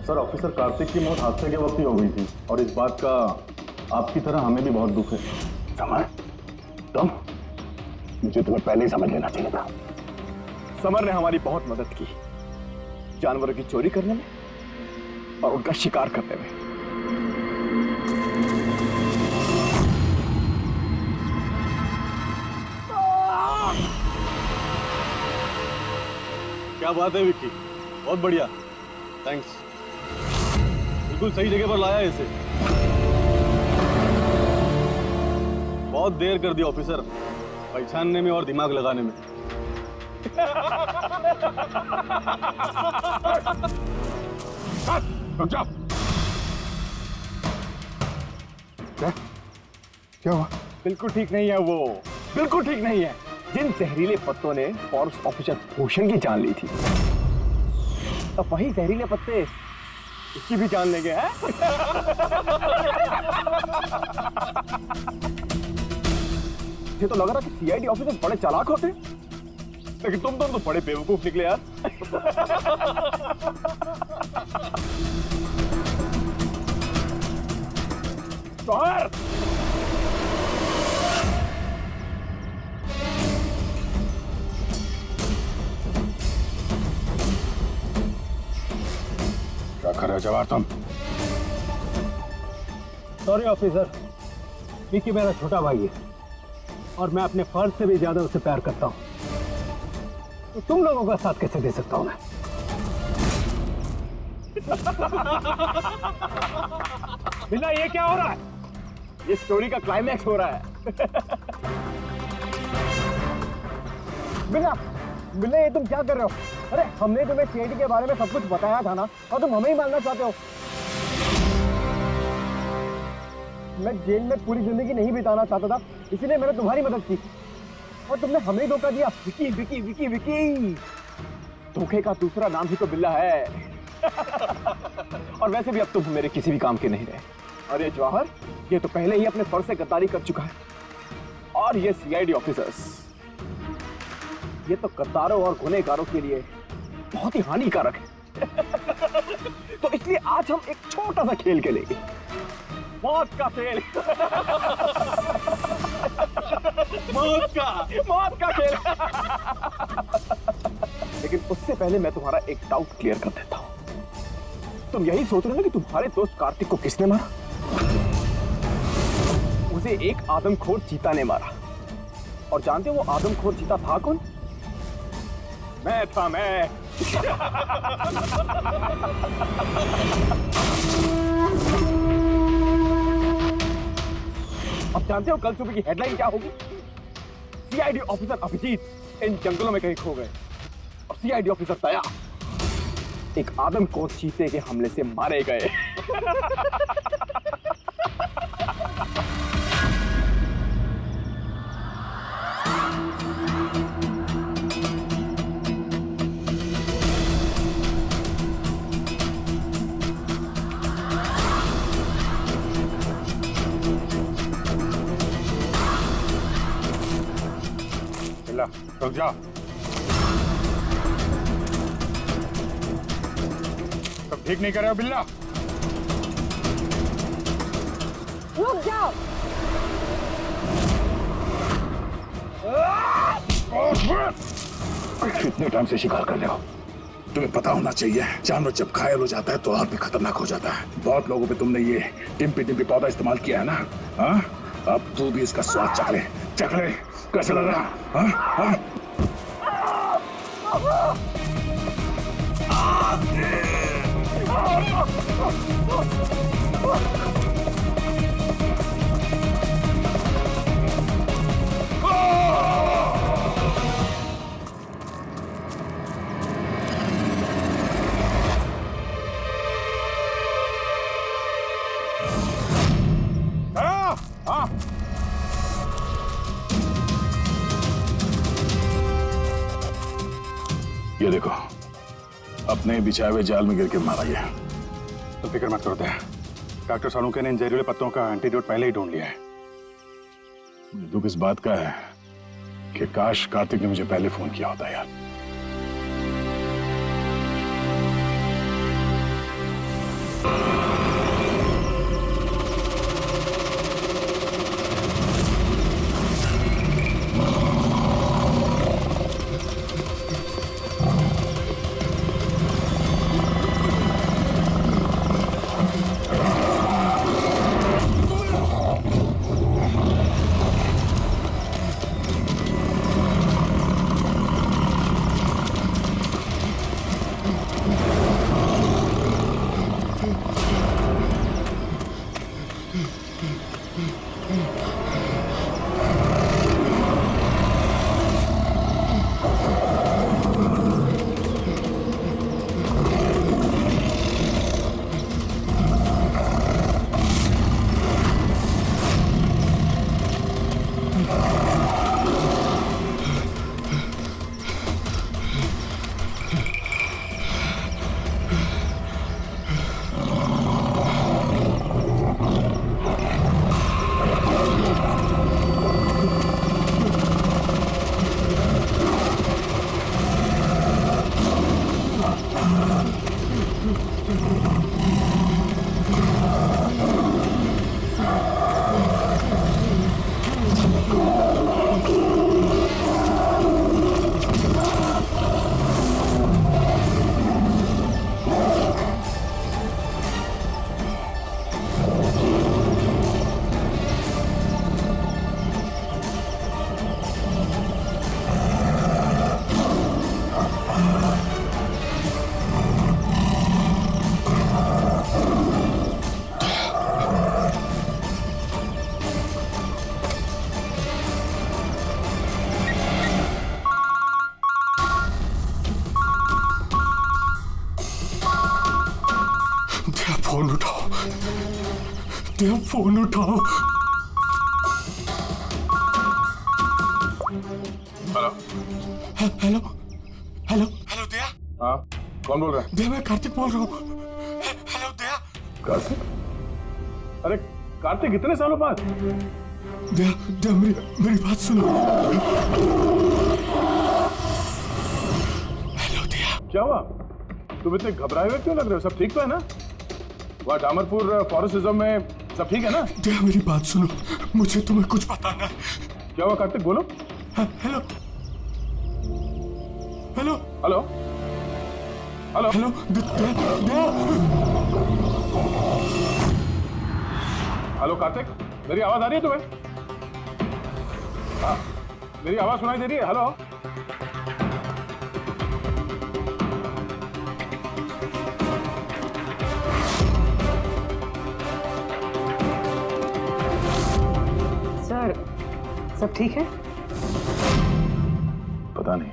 Sir, officer Kartik की मौत हादसे के वक्त ही हो गई थी और इस बात का आपकी तरह हमें भी बहुत दुख है। समर, तुम, मुझे तुम्हें पहले ही समझ लेना चाहिए था। समर ने हमारी बहुत मदद की, जानवरों की चोरी करने में और उनका शिकार करने में। क्या बात है विक्की, बहुत बढ़िया, थैंक्स। बिल्कुल सही जगह पर लाया इसे। बहुत देर कर दी ऑफिसर, पहचानने में और दिमाग लगाने में। रुक। क्या हुआ? बिल्कुल ठीक नहीं है वो, बिल्कुल ठीक नहीं है। जिन जहरीले पत्तों ने फॉरेस्ट ऑफिसर भूषण की जान ली थी, अब वही जहरीले पत्ते इसकी भी जान लेंगे, हैं? ये तो लग रहा कि सीआईडी ऑफिसर बड़े चालाक होते, लेकिन तुम दोनों तो बड़े बेवकूफ निकले यार। जौहर! क्या कर रहे हो जवाहर तुम? सॉरी ऑफिसर, विक्की मेरा छोटा भाई है और मैं अपने फर्ज से भी ज्यादा उसे प्यार करता हूँ, तो तुम लोगों का साथ कैसे दे सकता हूँ मैं? बिल्ला, ये क्या हो रहा है? ये स्टोरी का क्लाइमैक्स हो रहा है। बिल्ला, बिल्ला, ये तुम क्या कर रहे हो? अरे हमने तुम्हें सीआईडी के बारे में सब कुछ बताया था ना, और तुम हमें ही मारना चाहते हो। मैं जेल में पूरी जिंदगी नहीं बिताना चाहता था, इसीलिए मैंने तुम्हारी मदद की, और तुमने हमें धोखा दिया। विकी विकी विकी विकी, धोखे का दूसरा नाम ही तो बिल्ला है। और वैसे भी अब तुम मेरे किसी भी काम के नहीं रहे। और ये जौहर, ये तो पहले ही अपने फर्ज से गद्दारी कर चुका है। और ये सीआईडी ऑफिसर्स, ये तो गद्दारों और गुनहगारों के लिए बहुत ही हानिकारक है। तो इसलिए आज हम एक छोटा सा खेल खेलेंगे, मौत का खेल। मौत का खेल। लेकिन उससे पहले मैं तुम्हारा एक डाउट क्लियर कर देता हूं। तुम यही सोच रहे हो ना कि तुम्हारे दोस्त कार्तिक को किसने मारा? उसे एक आदमखोर चीता ने मारा। और जानते हो वो आदमखोर चीता था कौन? मैं था, मैं। अब जानते हो कल सुबह की हेडलाइन क्या होगी? सीआईडी ऑफिसर अभिजीत इन जंगलों में कहीं खो गए और सीआईडी ऑफिसर दया एक आदमखोर चीते के हमले से मारे गए। रुक जाओ। तुम ठीक नहीं कर रहे हो बिल्ला? रुक जाओ। कितने टाइम से शिकार कर रहे हो? तुम्हें पता होना चाहिए, जानवर जब घायल हो जाता है तो और भी खतरनाक हो जाता है। बहुत लोगों पे तुमने ये टिम्पी टिम्पी पौधा इस्तेमाल किया है ना? हाँ, अब तू भी इसका स्वाद चख ले। चख ले, कैसा लग रहा? हाँ हाँ। ये देखो, अपने बिछाए हुए जाल में गिर के मारा गया। तो फिक्र मत करो दया, डॉक्टर सालुंके ने इन जहरीले पत्तों का एंटीडोट पहले ही ढूंढ लिया है। मुझे दुख इस बात का है कि काश कार्तिक ने मुझे पहले फोन किया होता यार। फोन उठाओ, दया फोन उठाओ। हेलो हेलो हेलो हेलो दया। हाँ, कौन बोल रहा है? दया, मैं कार्तिक बोल रहा हूँ। हेलो दया। कार्तिक? अरे कार्तिक, इतने सालों बाद? दया दया, मेरी बात सुनो। हेलो दया। क्या हुआ? तुम इतने घबराए हुए क्यों लग रहे हो? सब ठीक तो है ना? वहाँ डामरपुर फॉरेस्ट रिजर्व में सब ठीक है ना? दया, मेरी बात सुनो, मुझे तुम्हें कुछ बताना है। क्या हुआ कार्तिक, बोलो। Hello hello hello hello hello Daya. Hello Kartik, मेरी आवाज आ रही है तुम्हें? हाँ, मेरी आवाज सुनाई दे रही है? हेलो सर, सब ठीक है? पता नहीं,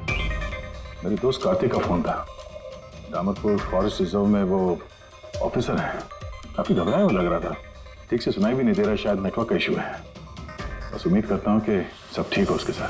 मेरे दोस्त कार्तिक का फोन था। डामरपुर फॉरेस्ट रिजर्व में वो ऑफिसर है, काफी घबराया हुआ लग रहा था। ठीक से सुनाई भी नहीं दे रहा, शायद नेटवर्क का इशू है। बस उम्मीद करता हूँ कि सब ठीक हो उसके साथ।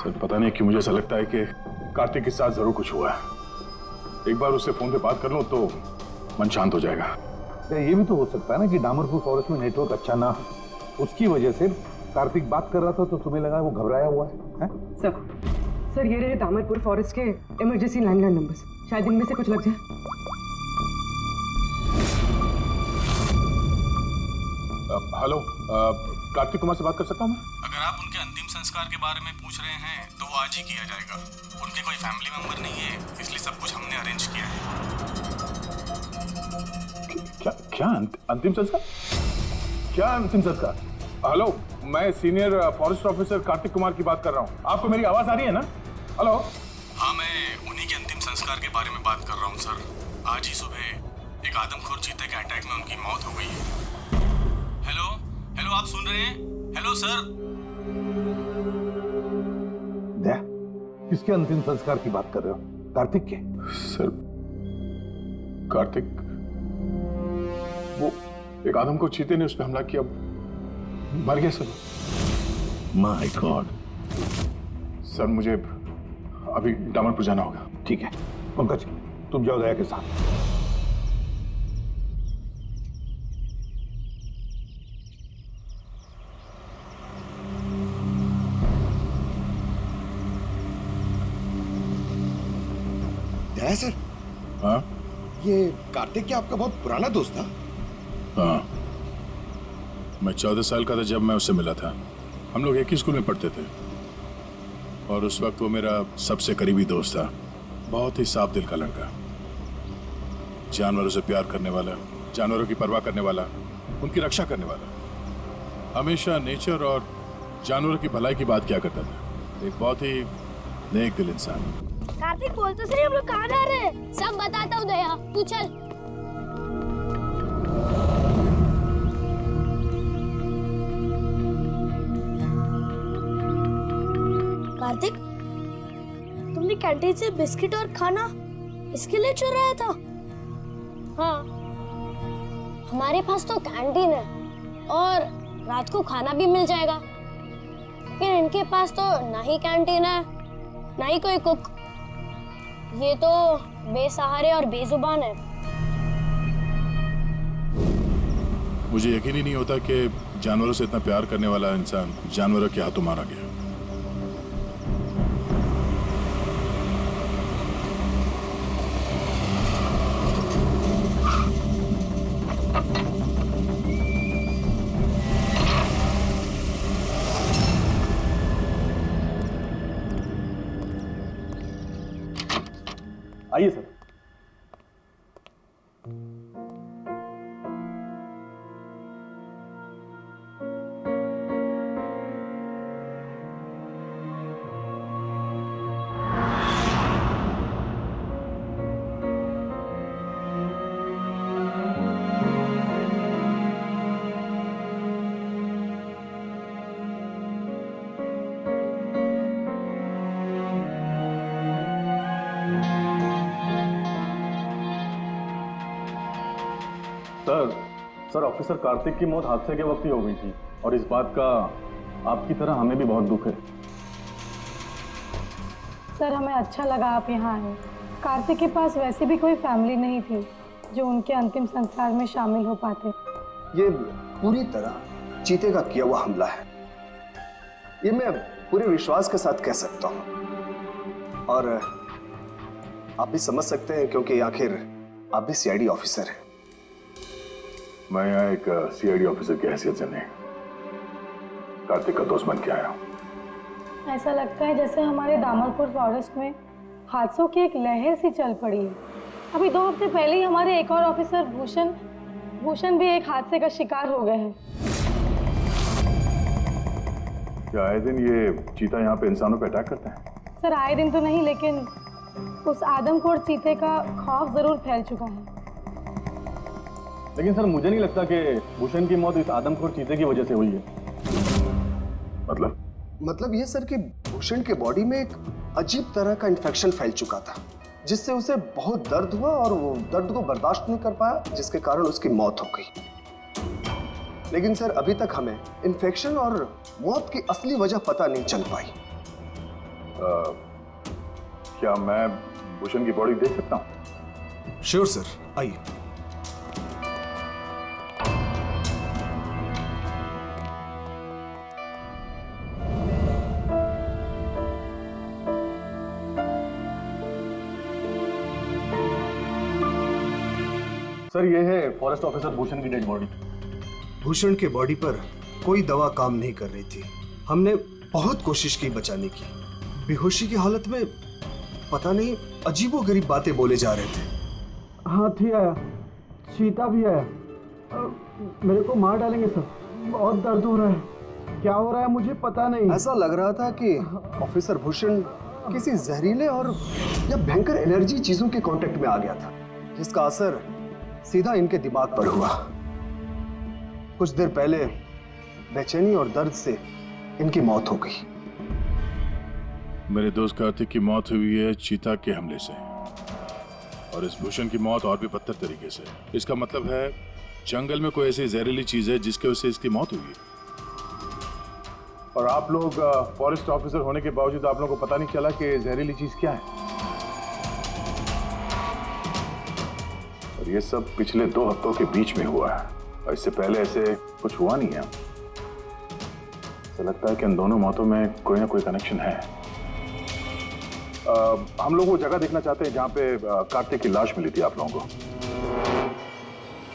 सर, पता नहीं क्यों मुझे ऐसा लगता है कि कार्तिक के साथ जरूर कुछ हुआ है। एक बार उससे फोन पे बात कर लूं तो मन शांत हो जाएगा। ये भी तो हो सकता है ना कि डामरपुर फॉरेस्ट में नेटवर्क अच्छा ना हो, उसकी वजह से कार्तिक बात कर रहा था तो तुम्हें लगा वो घबराया हुआ है? सर, ये रहे डामरपुर फॉरेस्ट के इमरजेंसी लैंडलाइन नंबर्स, शायद इनमें से कुछ लग जाए। हेलो, कार्तिक कुमार से बात कर सकता हूँ मैं? अगर आप उनके अंतिम संस्कार के बारे में पूछ रहे हैं तो वो आज ही किया जाएगा। उनके कोई फैमिली मेंबर नहीं है, इसलिए सब कुछ हमने अरेंज किया है। क्या क्या अंतिम संस्कार? क्या अंतिम संस्कार? हेलो, मैं senior forest officer Kartik Kumar की बात कर रहा हूँ। आपको मेरी आवाज आ रही है ना? हेलो। हाँ, मैं उन्हीं के अंतिम संस्कार के बारे में बात कर रहा हूँ सर। आज ही सुबह एक आदमखोर चीते के अटैक में उनकी मौत हो गई है। हेलो हेलो, आप सुन रहे हैं? Hello sir. दया, किसके अंतिम संस्कार की बात कर रहे हो? कार्तिक के? सर, कार्तिक, वो एक आदम को चीते ने उस पर हमला किया, मर गया सर। My God. सर, मुझे अभी डामरपुर जाना होगा। ठीक है पंकज, तुम जाओ दया के साथ। दया सर, हाँ ये कार्तिक क्या आपका बहुत पुराना दोस्त था? हाँ, मैं 14 साल का था जब मैं उससे मिला था। हम लोग एक ही स्कूल में पढ़ते थे और उस वक्त वो मेरा सबसे करीबी दोस्त था। बहुत ही साफ दिल का लड़का, जानवरों से प्यार करने वाला, जानवरों की परवाह करने वाला, उनकी रक्षा करने वाला। हमेशा नेचर और जानवरों की भलाई की बात किया करता था। एक बहुत ही नेक दिल इंसान। कार्तिक, बोल तो सही, हम लोग कहाँ जा रहे हैं? सब बताता हूँ दया, तू चल। कार्तिक, तुमने कैंटीन से बिस्किट और खाना इसके लिए चुराया था? हाँ, हमारे पास तो कैंटीन है और रात को खाना भी मिल जाएगा, लेकिन इनके पास तो ना ही कैंटीन है ना ही कोई कुक। ये तो बेसहारे और बेजुबान है। मुझे यकीन ही नहीं होता कि जानवरों से इतना प्यार करने वाला इंसान जानवरों के हाथों मारा गया। आइए सर। सर, ऑफिसर कार्तिक की मौत हादसे के वक्त ही हो गई थी और इस बात का आपकी तरह हमें भी बहुत दुख है। सर, हमें अच्छा लगा आप यहाँ आए। कार्तिक के पास वैसे भी कोई फैमिली नहीं थी जो उनके अंतिम संस्कार में शामिल हो पाते। ये पूरी तरह चीते का किया हुआ हमला है, ये मैं पूरे विश्वास के साथ कह सकता हूँ। और आप भी समझ सकते हैं क्योंकि आखिर आप भी सीआईडी ऑफिसर हैं। मैं यहाँ एक सीआईडी ऑफिसर की हैसियत से नहीं, कार्तिक का दोस्त बन के आया हूँ। ऐसा लगता है जैसे हमारे दामरपुर फॉरेस्ट में हादसों की एक लहर सी चल पड़ी है। अभी 2 हफ्ते पहले ही हमारे एक और ऑफिसर भूषण भी एक हादसे का शिकार हो गए हैं। क्या आए दिन ये चीता यहाँ पे इंसानों पे अटैक करते हैं? सर, आए दिन तो नहीं, लेकिन उस आदमखोर चीते का खौफ जरूर फैल चुका है। लेकिन सर, मुझे नहीं लगता कि भूषण की मौत इस आदमखोर चीते की वजह से हुई है। मतलब ये सर कि भूषण के बॉडी में एक अजीब तरह का इन्फेक्शन फैल चुका था, जिससे उसे बहुत दर्द हुआ और वो दर्द को बर्दाश्त नहीं कर पाया, जिसके कारण उसकी मौत हो गई। लेकिन सर, अभी तक हमें इन्फेक्शन और मौत की असली वजह पता नहीं चल पाई। क्या मैं भूषण की बॉडी देख सकता हूँ? श्योर सर, आइए। सर, ये है फॉरेस्ट ऑफिसर भूषण की डेड बॉडी। भूषण के बॉडी पर कोई दवा काम नहीं कर रही थी। हमने बहुत कोशिश की बचाने की। बेहोशी की हालत में पता नहीं अजीबोगरीब बातें बोले जा रहे थे। हाथी आया, चीता भी आया, मेरे को मार डालेंगे सर, बहुत दर्द हो रहा है। क्या हो रहा है मुझे पता नहीं। ऐसा लग रहा था कि ऑफिसर भूषण किसी जहरीले और या भयंकर एनर्जी चीजों के कांटेक्ट में आ गया था, जिसका असर सीधा इनके दिमाग पर हुआ। कुछ देर पहले बेचैनी और दर्द से इनकी मौत हो गई। मेरे दोस्त कार्तिक की मौत हुई है चीता के हमले से, और इस भूषण की मौत और भी बदतर तरीके से। इसका मतलब है जंगल में कोई ऐसी जहरीली चीज है जिसके वजह से इसकी मौत हुई है। और आप लोग फॉरेस्ट ऑफिसर होने के बावजूद आप लोगों को पता नहीं चला कि जहरीली चीज क्या है। और ये सब पिछले 2 हफ्तों के बीच में हुआ है, और इससे पहले ऐसे कुछ हुआ नहीं है। ऐसा लगता है कि इन दोनों मौतों में कोई ना कोई कनेक्शन है। हम लोग वो जगह देखना चाहते हैं जहां पे कार्तिक की लाश मिली थी आप लोगों को।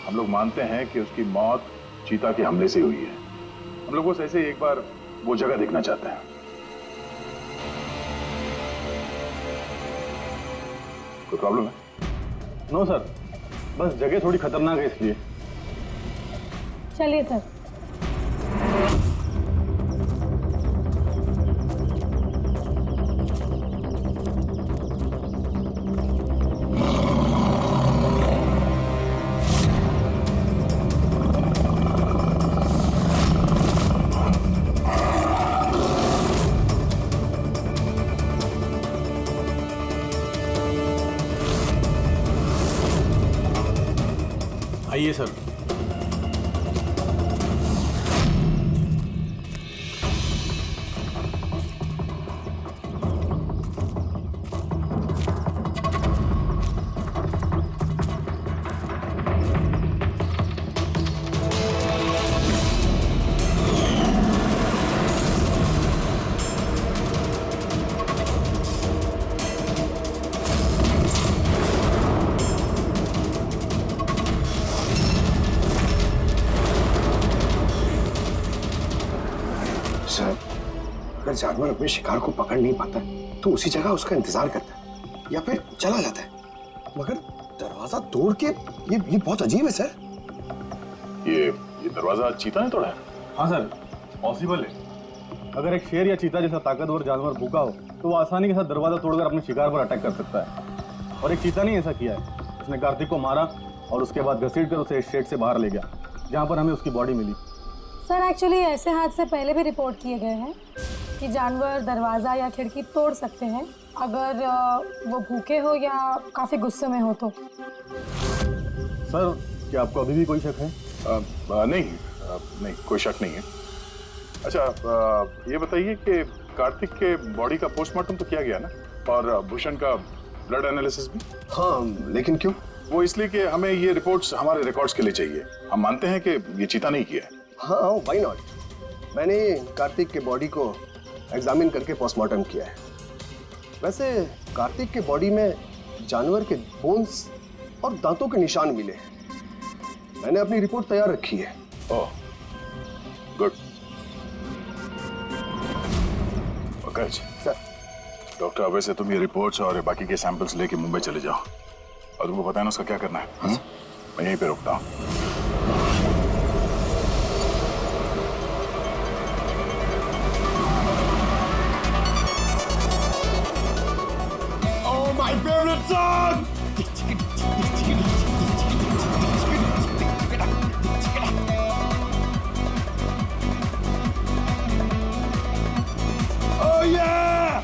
हम लोग मानते हैं कि उसकी मौत चीता के हमले से हुई है। हम लोग बस ऐसे ही एक बार वो जगह देखना चाहते हैं। कोई प्रॉब्लम है? नो सर, बस जगह थोड़ी खतरनाक है इसलिए। चलिए सर। आइए सर। अगर जानवर अपने शिकार को पकड़ नहीं पाता तो उसी जगह उसका इंतजार करता है या फिर चला जाता है, मगर दरवाजा तोड़ के ये बहुत अजीब है सर। ये दरवाजा चीता ने तोड़ा है? हाँ सर, पॉसिबल है। अगर एक शेर या चीता जैसा ताकतवर जानवर भूखा हो तो वो आसानी के साथ दरवाजा तोड़कर अपने शिकार पर अटैक कर सकता है। और एक चीता ने ऐसा किया है। उसने कार्तिक को मारा और उसके बाद घसीटकर उसे शेड से बाहर ले गया, जहाँ पर हमें उसकी बॉडी मिली। सर एक्चुअली ऐसे हादसे पहले भी रिपोर्ट किए गए हैं कि जानवर दरवाज़ा या खिड़की तोड़ सकते हैं अगर वो भूखे हो या काफ़ी गुस्से में हो तो। सर, क्या आपको अभी भी कोई शक है? नहीं, कोई शक नहीं है। अच्छा, ये बताइए कि कार्तिक के बॉडी का पोस्टमार्टम तो किया गया ना, और भूषण का ब्लड एनालिसिस भी? हाँ, लेकिन क्यों? वो इसलिए कि हमें ये रिपोर्ट्स हमारे रिकॉर्ड्स के लिए चाहिए। हम मानते हैं कि ये चीता नहीं किया है। हाँ, व्हाई नॉट। मैंने कार्तिक के बॉडी को एग्जामिन करके पोस्टमार्टम किया है। वैसे कार्तिक के बॉडी में जानवर के बोन्स और दांतों के निशान मिले हैं। मैंने अपनी रिपोर्ट तैयार रखी है। ओह, गुड। पंकज सर। डॉक्टर, अब से तुम ये रिपोर्ट्स और बाकी के सैंपल्स लेके मुंबई चले जाओ, और तुमको पता है ना उसका क्या करना है। मैं यहीं पे रुकता हूँ। My favorite song! Oh yeah!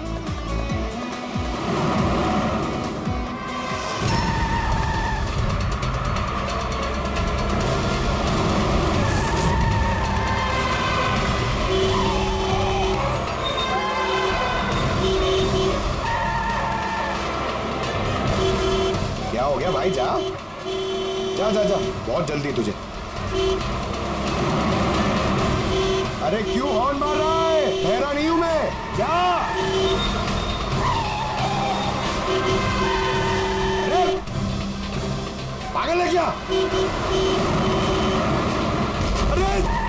क्या हो गया भाई? जा जा जा जा, बहुत जल्दी तुझे। अरे क्यों हॉर्न मार रहा है? ठहरा नहीं हूं मैं, जा। अरे पागल है क्या? अरे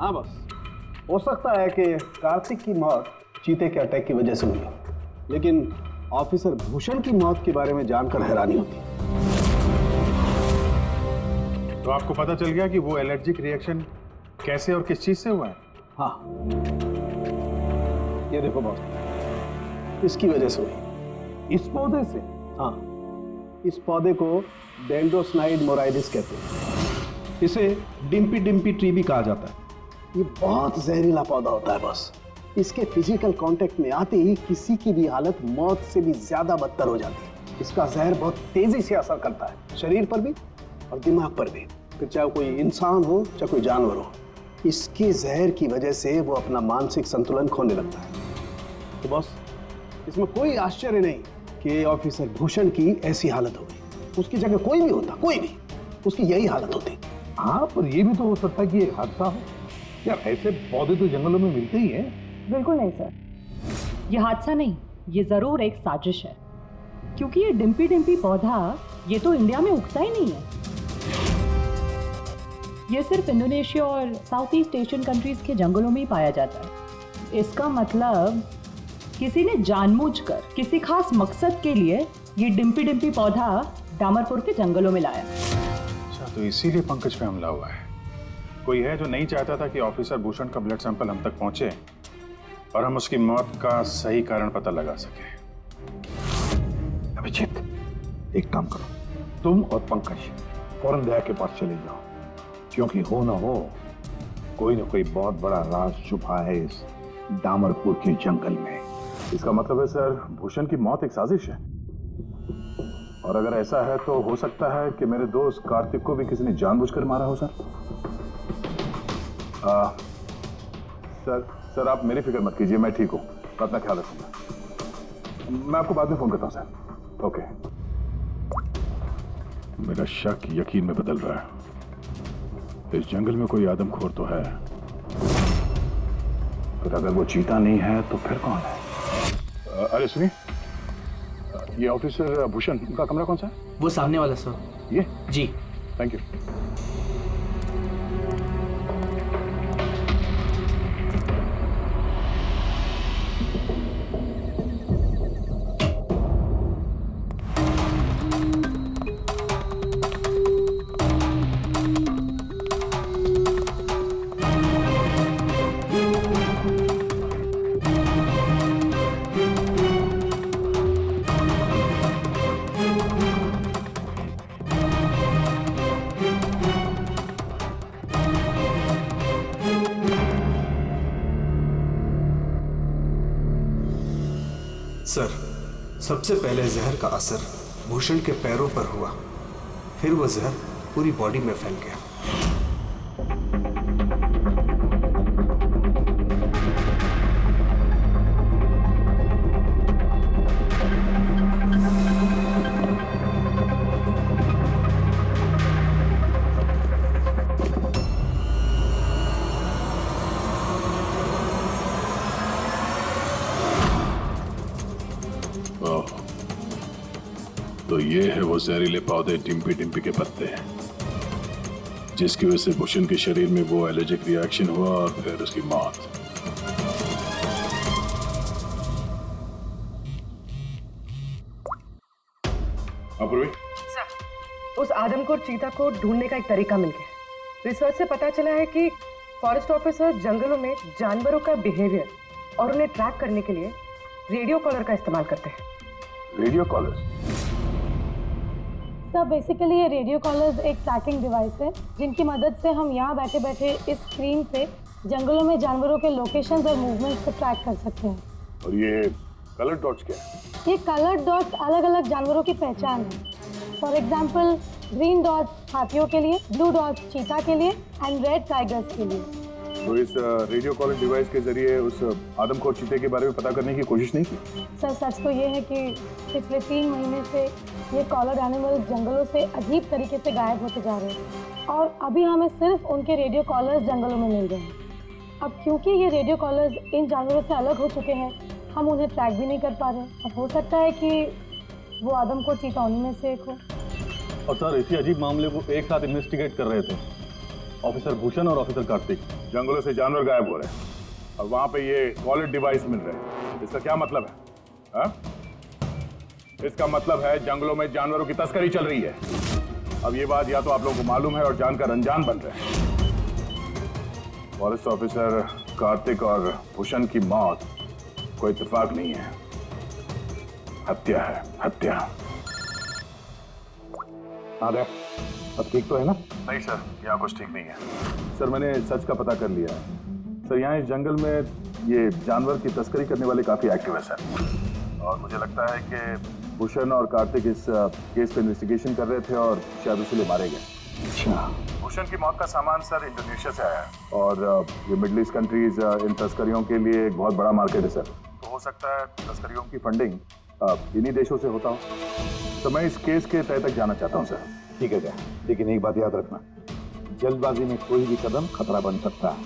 हाँ बस, हो सकता है कि कार्तिक की मौत चीते के अटैक की वजह से हुई, लेकिन ऑफिसर भूषण की मौत के बारे में जानकर हैरानी होती। तो आपको पता चल गया कि वो एलर्जिक रिएक्शन कैसे और किस चीज से हुआ है? हाँ, ये देखो बॉस, इसकी वजह से हुई। इस पौधे से? हाँ, इस पौधे को डेंड्रोस्नाइड मोराइडिस कहते हैं। इसे डिम्पी डिम्पी ट्री भी कहा जाता है। ये बहुत जहरीला पौधा होता है बॉस। इसके फिजिकल कांटेक्ट में आते ही किसी की भी हालत मौत से भी ज्यादा बदतर हो जाती है। इसका जहर बहुत तेजी से असर करता है, शरीर पर भी और दिमाग पर भी, फिर चाहे कोई इंसान हो चाहे कोई जानवर हो। इसके जहर की वजह से वो अपना मानसिक संतुलन खोने लगता है। तो बॉस, इसमें कोई आश्चर्य नहीं कि ऑफिसर भूषण की ऐसी हालत हो गई। उसकी जगह कोई भी होता, कोई भी, उसकी यही हालत होती। हाँ, पर ये भी तो हो सकता है कि एक हादसा हो। यार, ऐसे पौधे तो जंगलों में मिलते ही हैं। बिल्कुल नहीं सर, ये हादसा नहीं, ये जरूर एक साजिश है, क्योंकि ये डिम्पी डिम्पी पौधा ये तो इंडिया में उगता ही नहीं है। ये सिर्फ इंडोनेशिया और साउथ ईस्ट एशियन कंट्रीज के जंगलों में ही पाया जाता है। इसका मतलब किसी ने जानबूझकर किसी खास मकसद के लिए ये डिम्पी डिम्पी पौधा डामरपुर के जंगलों में लाया। अच्छा, तो इसीलिए पंकज पे हमला हुआ है। कोई है जो नहीं चाहता था कि ऑफिसर भूषण का ब्लड सैंपल हम तक पहुंचे और हम उसकी मौत का सही कारण पता लगा सके। अभिजीत, एक काम करो, तुम और पंकज फौरन दया के पास चले जाओ, क्योंकि हो ना हो कोई ना कोई बहुत बड़ा राज छुपा है इस डामरपुर के जंगल में। इसका मतलब है सर, भूषण की मौत एक साजिश है, और अगर ऐसा है तो हो सकता है कि मेरे दोस्त कार्तिक को भी किसी ने जानबूझकर मारा हो। सर आप मेरी फिक्र मत कीजिए, मैं ठीक हूँ, मैं अपना ख्याल रखूंगा। मैं आपको बाद में फोन करता हूँ सर। ओके। मेरा शक यकीन में बदल रहा है। इस जंगल में कोई आदमखोर तो है, फिर अगर वो चीता नहीं है तो फिर कौन है? अरे सुनिए, ये ऑफिसर भूषण का कमरा कौन सा है? वो सामने वाला सर। ये? जी, थैंक यू। सर, सबसे पहले जहर का असर भूषण के पैरों पर हुआ, फिर वह जहर पूरी बॉडी में फैल गया। तो ये है वो जहरीले पौधे डिम्पी डिम्पी के पत्ते, जिसकी वजह से भूषण के शरीर में वो एलर्जिक रिएक्शन हुआ और फिर उसकी मौत। अपूर्वी, सर, उस आदमखोर चीता को ढूंढने का एक तरीका मिल गया। रिसर्च से पता चला है कि फॉरेस्ट ऑफिसर जंगलों में जानवरों का बिहेवियर और उन्हें ट्रैक करने के लिए रेडियो कॉलर का इस्तेमाल करते हैं। Radio collars? सर बेसिकली ये रेडियो कॉलर्स एक ट्रैकिंग डिवाइस है जिनकी मदद से हम यहाँ बैठे बैठे इस स्क्रीन पे जंगलों में जानवरों के लोकेशंस और मूवमेंट्स को ट्रैक कर सकते हैं। और ये कलर डॉट्स क्या है? ये कलर्ड डॉट्स अलग अलग जानवरों की पहचान है। फॉर एग्जाम्पल ग्रीन डॉट्स हाथियों के लिए, ब्लू डॉट्स चीता के लिए एंड रेड टाइगर्स के लिए। तो इस रेडियो कॉलर डिवाइस के जरिए उस आदमखोर चीते के बारे में पता करने की कोशिश नहीं की? सर सच तो ये है कि पिछले 3 महीने से ये कॉलर्ड एनिमल्स जंगलों से अजीब तरीके से गायब होते जा रहे हैं और अभी हमें सिर्फ उनके रेडियो कॉलर्स जंगलों में मिल रहे हैं। अब क्योंकि ये रेडियो कॉलर्स इन जानवरों से अलग हो चुके हैं, हम उन्हें ट्रैक भी नहीं कर पा रहे। अब हो सकता है कि वो आदमखोर चीता उन्हीं में से एक हो। और सर इसी अजीब मामले को एक साथ इन्वेस्टिगेट कर रहे थे ऑफिसर भूषण और ऑफिसर कार्तिक। जंगलों से जानवर गायब हो रहे हैं और वहां पे ये कॉलर डिवाइस मिल रहे हैं। इसका क्या मतलब है? हा? इसका मतलब है जंगलों में जानवरों की तस्करी चल रही है। अब ये बात या तो आप लोगों को मालूम है और जानकर अनजान बन रहे हैं। फॉरेस्ट ऑफिसर कार्तिक और भूषण की मौत कोई इत्तेफाक नहीं है, हत्या है, हत्या। अरे अब ठीक तो है ना? नहीं सर, यहाँ कुछ ठीक नहीं है। सर मैंने सच का पता कर लिया है। सर यहाँ इस जंगल में ये जानवर की तस्करी करने वाले काफी एक्टिव है सर। और मुझे लगता है कि भूषण और कार्तिक इस केस पे इन्वेस्टिगेशन कर रहे थे और शायद इसलिए मारे गए। अच्छा। भूषण की मौत का सामान सर इंडोनेशिया से आया है और ये मिडिल ईस्ट कंट्रीज इन तस्करियों के लिए एक बहुत बड़ा मार्केट है सर। तो हो सकता है तस्करियों की फंडिंग इन्हीं देशों से होता हो। तो मैं इस केस के तय तक जाना चाहता हूँ सर। ठीक है क्या, लेकिन एक बात याद रखना, जल्दबाजी में कोई भी कदम खतरा बन सकता है,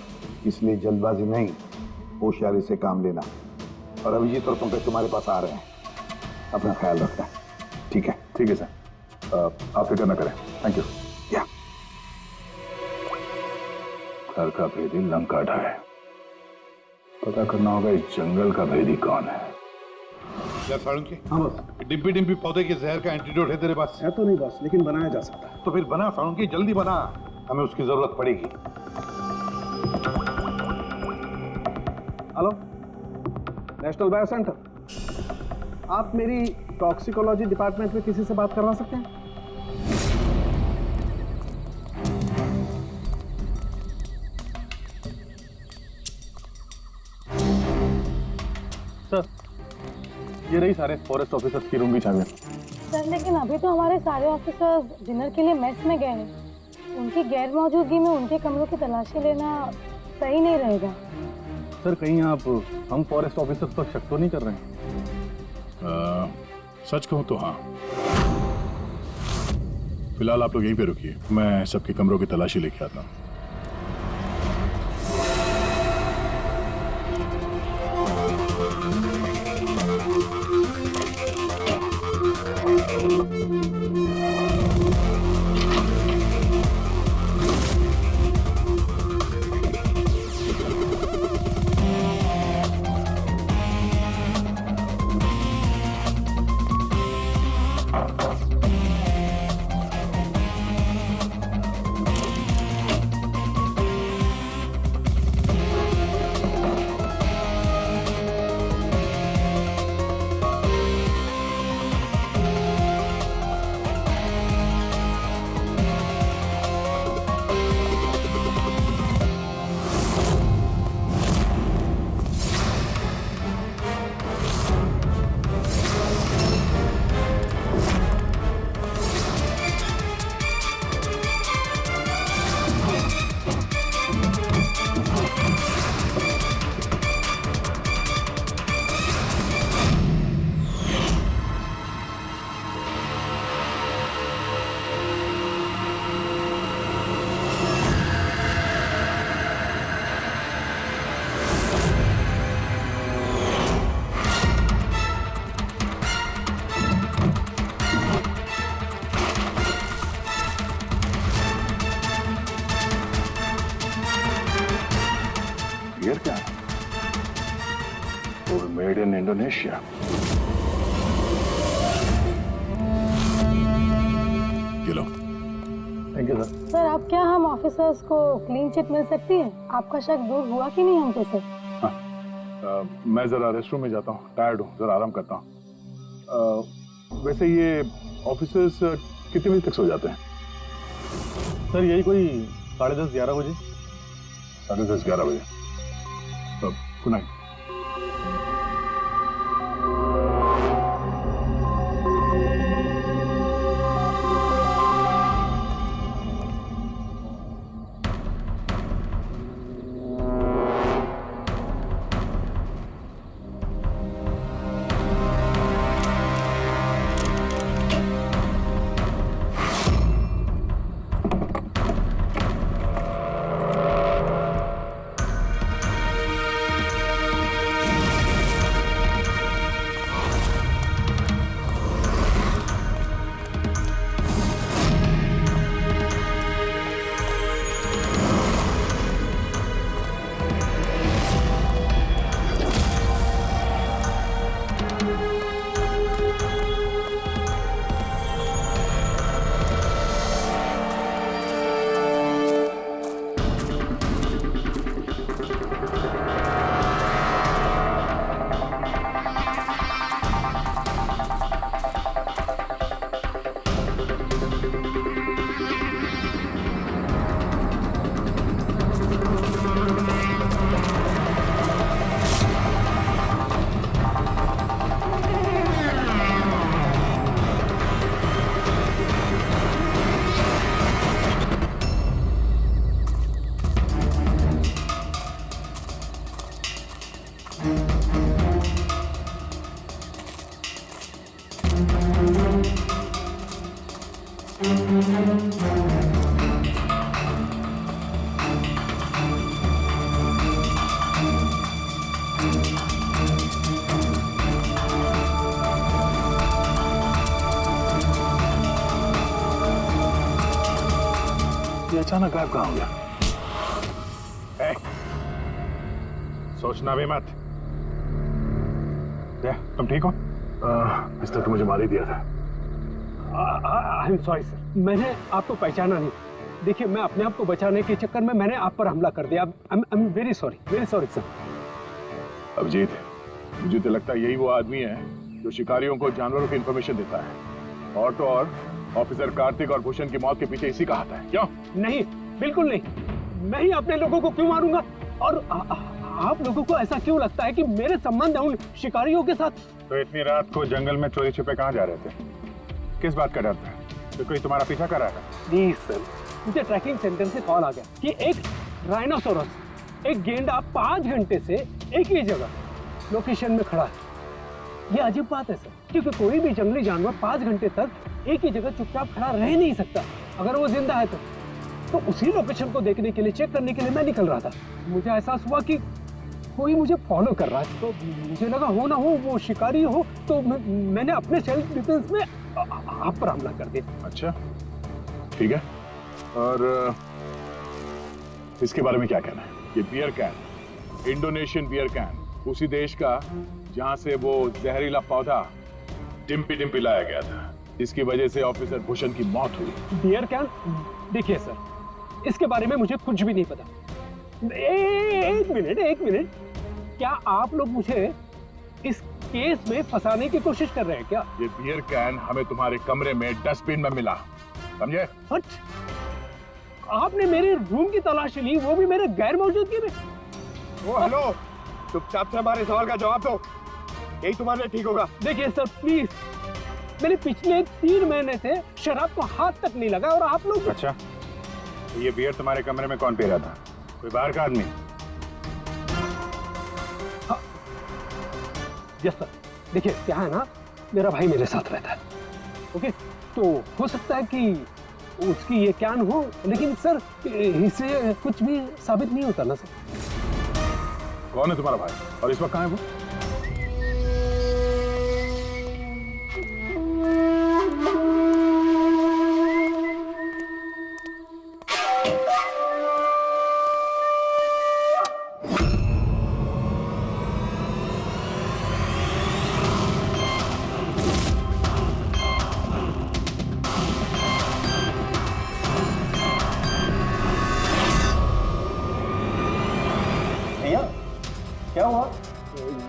इसलिए जल्दबाजी नहीं, होशियारी से काम लेना। और अभिजीत और पंकज तुम्हारे पास आ रहे हैं, अपना ख्याल रखना। ठीक है? ठीक है सर, आप फिक्र न करें। Thank you. या घर का भेदी लंका ढाए, पता करना होगा इस जंगल का भेदी कौन है। क्या साळुंके? हाँ बस। डिम्पी डिम्पी पौधे के जहर का एंटीडोट है तेरे पास? है तो नहीं बस, लेकिन बनाया जा सकता है। तो फिर बना साळुंके, जल्दी बना, हमें उसकी जरूरत पड़ेगी। हेलो, नेशनल बायो सेंटर, आप मेरी टॉक्सिकोलॉजी डिपार्टमेंट में किसी से बात करवा सकते हैं? सर ये रही सारे फॉरेस्ट ऑफिसर्स की रूम की चाबियां। सर लेकिन अभी तो हमारे सारे ऑफिसर्स डिनर के लिए मेस में गए हैं। उनकी गैर मौजूदगी में उनके कमरों की तलाशी लेना सही नहीं रहेगा। सर कहीं आप हम फॉरेस्ट ऑफिसर्स पर शक तो नहीं कर रहे हैं? सच कहूँ तो हाँ। फिलहाल आप लोग यहीं पे रुकिए, मैं सबके कमरों की तलाशी लेके आता हूँ। ये क्या है? वो मेड इन इंडोनेशिया। ये लो। Thank you sir. सर अब क्या हम ऑफिसर्स को क्लीन चिट मिल सकती है? आपका शक दूर हुआ कि नहीं हमको सर? मैं जरा रेस्टरूम में जाता हूँ, टायर्ड हूँ, जरा आराम करता हूँ। वैसे ये ऑफिसर्स कितने बजे तक सो जाते हैं? सर यही कोई 10:30-11 बजे। 10:30-11 बजे। Good night. ये अचानक गायब कहाँ हो गया? सोचना भी मत। तुम ठीक हो? पिस्टल तो मुझे मार ही दिया था। आई एम सॉरी सर, मैंने आपको पहचाना नहीं। देखिए मैं अपने आप को बचाने के चक्कर में मैंने आप पर हमला कर दिया। I am very sorry sir. Abhijit, मुझे तो लगता है यही वो आदमी है जो शिकारियों को जानवरों की इंफॉर्मेशन देता है। और तो और ऑफिसर कार्तिक और भूषण की मौत के पीछे इसी का हाथ है। क्यों? नहीं, बिल्कुल नहीं। मैं ही अपने लोगों को क्यों मारूंगा? और आप लोगों को ऐसा क्यों लगता है कि मेरे संबंध है उन शिकारियों के साथ? तो इतनी रात को जंगल में चोरी छिपे कहाँ जा रहे थे? किस बात का डर था? तो कोई तुम्हारा पीछा कर रहा था? प्लीज सर, मुझे ट्रैकिंग सेंटर से कॉल आ गया कि एक राइनोसोरस, एक गेंडा 5 घंटे से एक ही जगह लोकेशन में खड़ा है। ये अजीब बात है सर, क्योंकि कोई भी जंगली जानवर 5 घंटे तक एक ही जगह चुपचाप खड़ा रह नहीं सकता। अगर वो जिंदा है तो उसी लोकेशन को देखने के लिए, चेक करने के लिए मैं निकल रहा था। मुझे एहसास हुआ कि कोई मुझे फॉलो कर रहा है, तो मुझे लगा हो ना हो वो शिकारी हो, तो मैंने अपने सेल्फ डिफेंस में आप पर हमला कर दिया। अच्छा, ठीक है। और इसके बारे में क्या कहना है? ये beer can, Indonesian beer can, उसी देश का जहां से वो जहरीला पौधा डिम्पी डिम्पी लाया गया था, जिसकी वजह से ऑफिसर भूषण की मौत हुई। Beer can? देखिए सर, इसके बारे में मुझे कुछ भी नहीं पता। एक मिनट, क्या आप लोग मुझे इस केस में फंसाने की कोशिश कर रहे हैं क्या? ये बियर कैन हमें तुम्हारे कमरे में डस्टबिन में मिला, समझे? आपने मेरे रूम की तलाशी ली, वो भी मेरे गैर मौजूदगी में। ओ हेलो, चुपचाप से हमारे सवाल का जवाब दो, यही तुम्हारे लिए ठीक होगा। देखिए सर प्लीज, मैंने पिछले 3 महीने से शराब को हाथ तक नहीं लगा और आप लोग। अच्छा, ये बियर तुम्हारे कमरे में कौन पी रहा था? कोई बाहर का आदमी? Yes sir. देखिए क्या है ना, मेरा भाई मेरे साथ रहता है, ओके? तो हो सकता है कि उसकी ये कैन हो, लेकिन सर इससे कुछ भी साबित नहीं होता ना सर। कौन है तुम्हारा भाई और इस वक्त कहाँ है वो? क्या हुआ?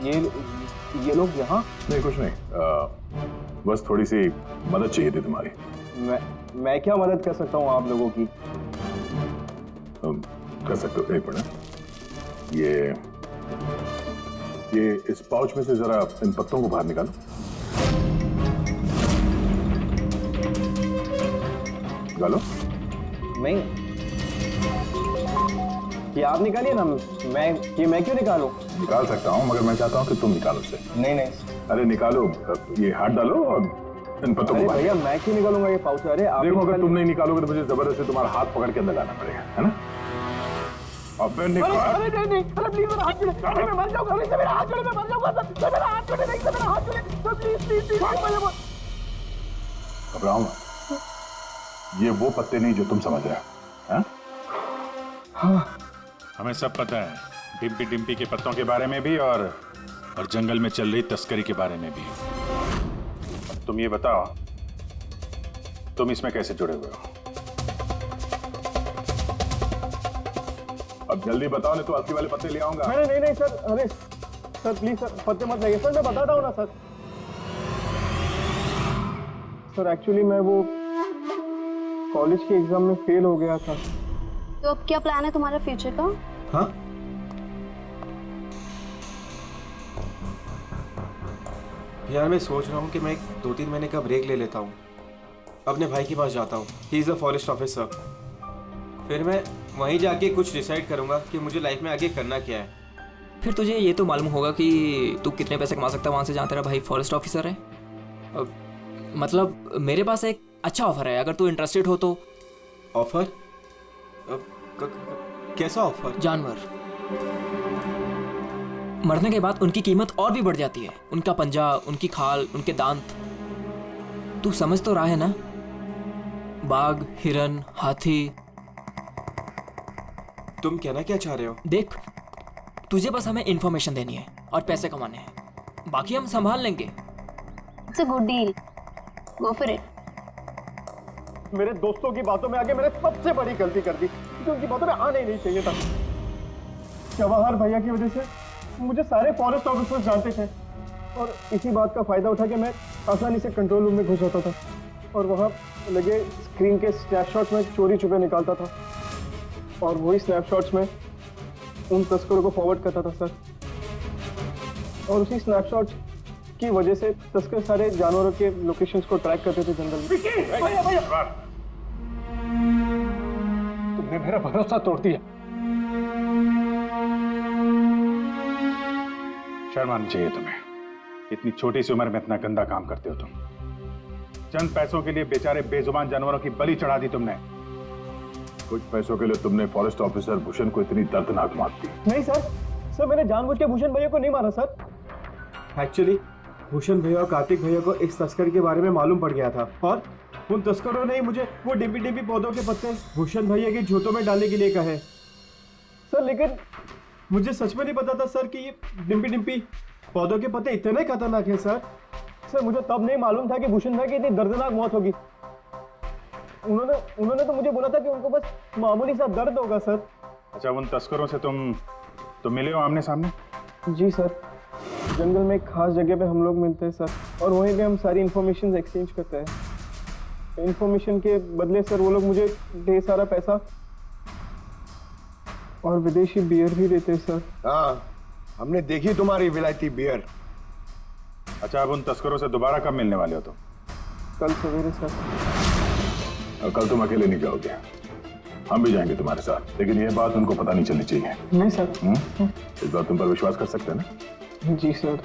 ये लोग यहाँ? नहीं, कुछ नहीं। बस थोड़ी सी मदद चाहिए थी तुम्हारी। मैं क्या मदद कर सकता हूँ आप लोगों की? कर सकते हो, एक मिनट। ये इस पाउच में से जरा इन पत्तों को बाहर निकालो। निकालो। नहीं, ये आप निकालिए ना। मैं क्यों निकालूं? निकाल सकता हूँ, मगर मैं चाहता हूँ कि तुम निकालो इसे। नहीं। अरे निकालो, ये हाथ डालो और इन पत्तों को बाहर। भैया मैं क्यों निकालूंगा ये पाउच? अरे आप देखो, अगर तुम नहीं निकालोगे तो मुझे जबरदस्ती तुम्हारा हाथ पकड़ के अंदर लाना पड़ेगा, है ना? अबे निकाल। अरे नहीं, अरे प्लीज मेरा हाथ छोड़े, अरे मैं मर जाऊंगा, अरे मेरा हाथ छोड़े, मैं मर जाऊंगा सर, मेरा हाथ छोड़े, नहीं सर, मेरा हाथ छोड़े, प्लीज घबराओ मत। ये वो पत्ते नहीं जो तुम समझ रहे हो, हाँ? हमें सब पता है, डिम्पी डिम्पी के पत्तों के बारे में भी और जंगल में चल रही तस्करी के बारे में भी। तुम ये बताओ, तुम इसमें कैसे जुड़े हुए हो? अब जल्दी बताओ, नहीं तो असली वाले पत्ते ले आऊंगा। नहीं सर, अरे सर प्लीज सर, पत्ते मत लाइए सर, मैं बताता हूँ ना सर। सर एक्चुअली मैं वो कॉलेज के एग्जाम में फेल हो गया था। तो अब क्या प्लान है तुम्हारा फ्यूचर का? हाँ? यार मैं सोच रहा हूँ कि मैं 2-3 महीने का ब्रेक ले लेता हूँ, अपने भाई के पास जाता हूँ। He is a forest officer. फिर मैं वहीं जाके कुछ डिसाइड करूँगा कि मुझे लाइफ में आगे करना क्या है। फिर तुझे ये तो मालूम होगा कि तू कितने पैसे कमा सकता है वहाँ से जहाँ तेरा भाई फॉरेस्ट ऑफिसर है। मतलब मेरे पास एक अच्छा ऑफर है, अगर तू इंटरेस्टेड हो तो। ऑफर? कैसा ऑफर? जानवर। मरने के बाद उनकी कीमत और भी बढ़ जाती है। उनका पंजा, उनकी खाल, उनके दांत। तू समझ तो रहा है ना? बाघ, हिरन, हाथी। तुम कहना क्या चाह रहे हो? देख, तुझे बस हमें इंफॉर्मेशन देनी है और पैसे कमाने हैं, बाकी हम संभाल लेंगे। It's a good deal, go for it. मेरे दोस्तों की बातों में आगे मैंने सबसे बड़ी गलती कर दी, क्योंकि उनकी बातों में आना ही नहीं चाहिए था। जवाहर भैया की वजह से मुझे सारे फॉरेस्ट ऑफिसर्स जानते थे और इसी बात का फायदा उठा के मैं आसानी से कंट्रोल रूम में घुस जाता था और वहाँ लगे स्क्रीन के स्नैपशॉट्स में चोरी छुपे निकालता था और वही स्नैपशॉट्स में उन तस्करों को फॉरवर्ड करता था सर। और उसी स्नैपशॉट्स की वजह से तस्कर सारे जानवरों के लोकेशंस को ट्रैक करते थे जंगल में। तुमने मेरा भरोसा तोड़ दिया। शर्म आनी चाहिए तुम्हें, इतनी छोटी सी उम्र में इतना गंदा काम करते हो तुम। चंद पैसों के लिए बेचारे बेजुबान जानवरों की बलि चढ़ा दी तुमने। कुछ पैसों के लिए तुमने फॉरेस्ट ऑफिसर भूषण को इतनी दर्दनाक मौत दी। नहीं सर मैंने जानबूझ के भूषण भैया को नहीं मारा सर। एक्चुअली भूषण भैया और कार्तिक भैया को इस तस्कर के बारे में मालूम पड़ गया था और उन तस्करों ने मुझे वो डिम्पी डिम्पी पौधों के पत्ते भूषण भैया के जूतों में डालने के लिए कहे सर। लेकिन मुझे सच में नहीं पता था सर कि ये डिम्पी डिम्पी पौधों के पत्ते इतने खतरनाक हैं सर। मुझे तब नहीं मालूम था कि भूषण भाई की इतनी दर्दनाक मौत होगी। उन्होंने तो मुझे बोला था कि उनको बस मामूली सा दर्द होगा सर। अच्छा, उन तस्करों से तुम मिले हो आमने सामने? जी सर, जंगल में एक खास जगह पे हम लोग मिलते हैं सर और वहीं पे हम सारी इन्फॉर्मेशन एक्सचेंज करते हैं। इन्फॉर्मेशन के बदले सर वो लोग मुझे ढेर सारा पैसा और विदेशी बियर भी देते हैं सर। हाँ, हमने देखी तुम्हारी विलायती बियर। अच्छा, अब उन तस्करों से दोबारा कब मिलने वाले हो तुम? कल सवेरे सर। और कल तुम अकेले नहीं जाओगे, हम भी जाएंगे तुम्हारे साथ, लेकिन ये बात उनको पता नहीं चलनी चाहिए। नहीं सर। इस बात तुम पर विश्वास कर सकते हैं ना? जी सर।